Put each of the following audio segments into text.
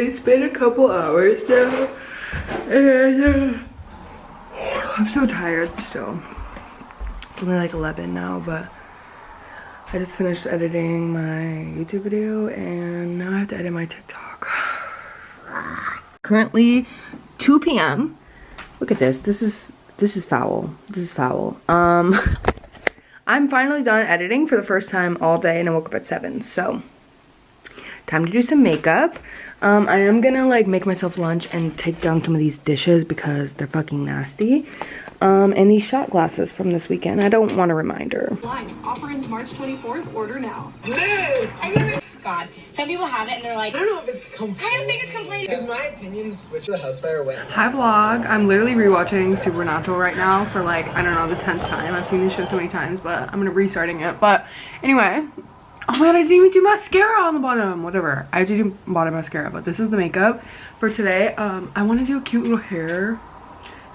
It's been a couple hours now, and I'm so tired still. It's only like 11 now, but I just finished editing my YouTube video, and now I have to edit my TikTok. Currently 2 p.m. Look at this. This is foul. This is foul. I'm finally done editing for the first time all day, and I woke up at 7, so time to do some makeup. I am gonna like make myself lunch and take down some of these dishes because they're fucking nasty. And these shot glasses from this weekend. I don't want a reminder. Offer ends March 24th. Order now. God, some people have it and they're like, I don't know if it's complete. I don't think it's complete. Because my opinion, switch the house fire went. Hi vlog. I'm literally rewatching Supernatural right now for like, I don't know, the 10th time. I've seen this show so many times, but I'm gonna restarting it. But anyway, oh man, I didn't even do mascara on the bottom. Whatever, I have to do bottom mascara, but this is the makeup for today. I want to do a cute little hair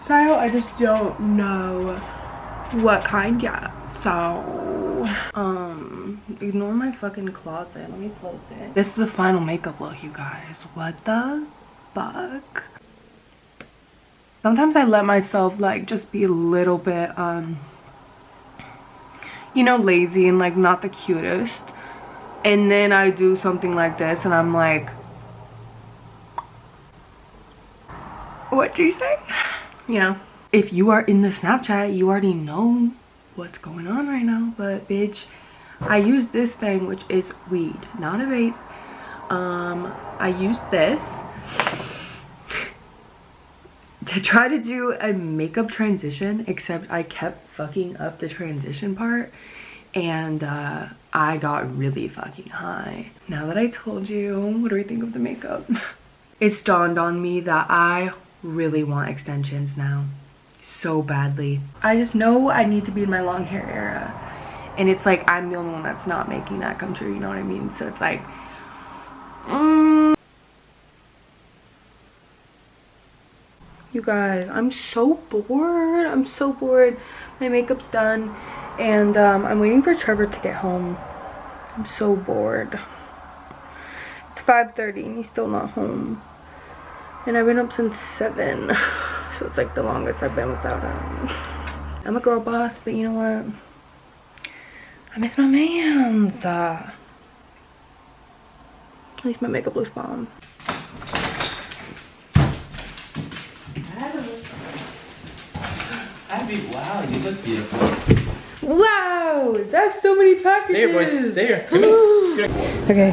style. I just don't know what kind yet. So, ignore my fucking closet. Let me close it. This is the final makeup look, you guys. What the fuck? Sometimes I let myself like just be a little bit, you know, lazy and like not the cutest. And then I do something like this and I'm like, what do you say? You know, if you are in the Snapchat, you already know what's going on right now. But bitch, I use this thing, which is weed, not a vape. I used this to try to do a makeup transition, except I kept fucking up the transition part, and I got really fucking high. Now that I told you, what do we think of the makeup? It's dawned on me that I really want extensions now, so badly. I just know I need to be in my long hair era, and it's like I'm the only one that's not making that come true, you know what I mean? So it's like you guys, I'm so bored. I'm so bored. My makeup's done, and I'm waiting for Trevor to get home. I'm so bored. It's 5:30 and he's still not home, and I've been up since 7, so it's like the longest I've been without him. I'm a girl boss, but you know what? I miss my mans. At least my makeup looks bomb. Wow, you look beautiful. Wow, that's so many packages. Stay here, boys. Stay here. Come here. Okay,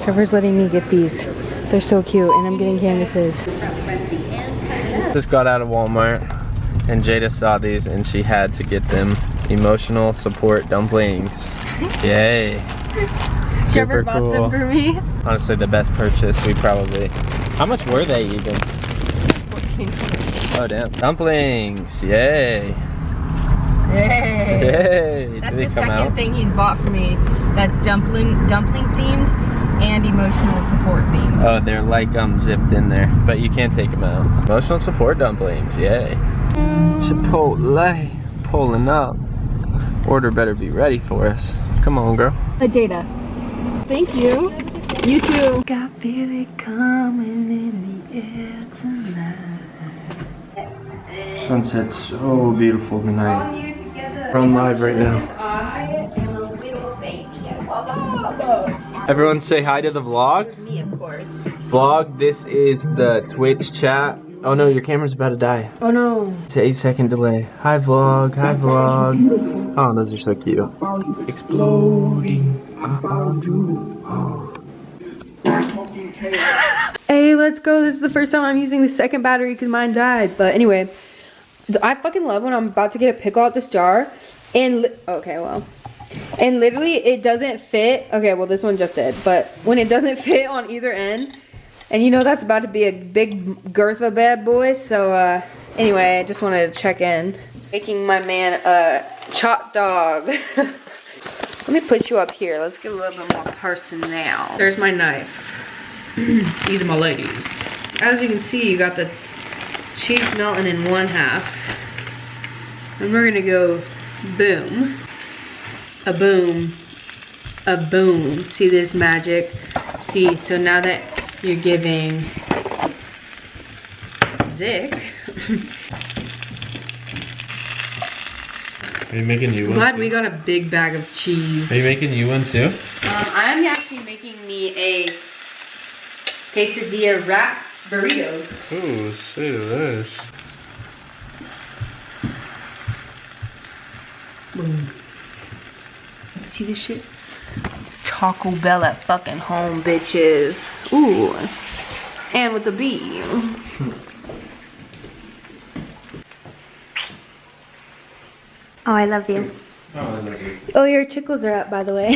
Trevor's letting me get these. They're so cute, and I'm getting canvases. Just got out of Walmart, and Jada saw these, and she had to get them. Emotional support dumplings. Yay. Trevor bought them for me. Honestly, the best purchase we probably. How much were they even? 14. Oh damn. Dumplings. Yay. Yay. Yay. That's the second thing he's bought for me. That's dumpling themed and emotional support themed. Oh, they're like zipped in there, but you can't take them out. Emotional support dumplings. Yay. Chipotle pulling up. Order better be ready for us. Come on, girl. Jada. Thank you. You too. I feel it coming in the air tonight. Sunset's so beautiful tonight. We're on live right now. Everyone say hi to the vlog. Me, of course. Vlog, this is the Twitch chat. Oh no, your camera's about to die. Oh no. It's an 8-second delay. Hi vlog, hi vlog. Oh, those are so cute. Exploding. Hey, let's go. This is the first time I'm using the second battery because mine died. But anyway, I fucking love when I'm about to get a pickle out this jar. And, okay, well. And literally, it doesn't fit. Okay, well, this one just did. But when it doesn't fit on either end, and you know that's about to be a big girth of bad boy. So, anyway, I just wanted to check in. Making my man a chop dog. Let me put you up here. Let's get a little bit more personnel. There's my knife. These are my ladies. As you can see, you got the cheese melting in one half. And we're gonna go boom. A boom. A boom. See this magic? See, so now that You're giving Zick. Are you making you one? Glad we got a big bag of cheese. Are you making you one too? I'm actually making me a quesadilla wrap burrito. Ooh, say this. Boom. See this shit? Taco Bell at fucking home, bitches. Ooh. And with the B. Oh, I love you. Oh, I love you. Oh, your chickles are up, by the way.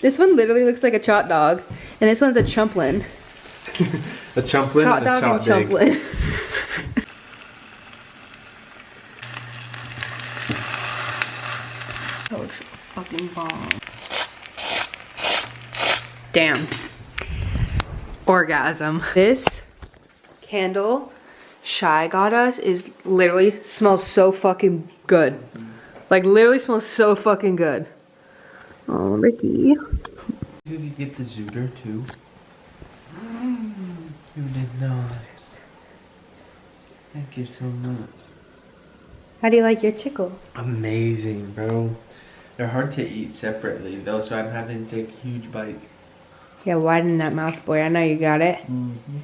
This one literally looks like a chot dog, and this one's a chumplin. A chumplin Chot and a dog and chot dig. chumplin. That looks fucking bomb. Damn. Orgasm. This candle Shy got us is literally smells so fucking good. Like literally smells so fucking good. Oh, Ricky. Did you get the zooter too? You did not. Thank you so much. How do you like your chickle? Amazing, bro. They're hard to eat separately though, so I'm having to take huge bites. Yeah, widen that mouth, boy. I know you got it. Mm-hmm.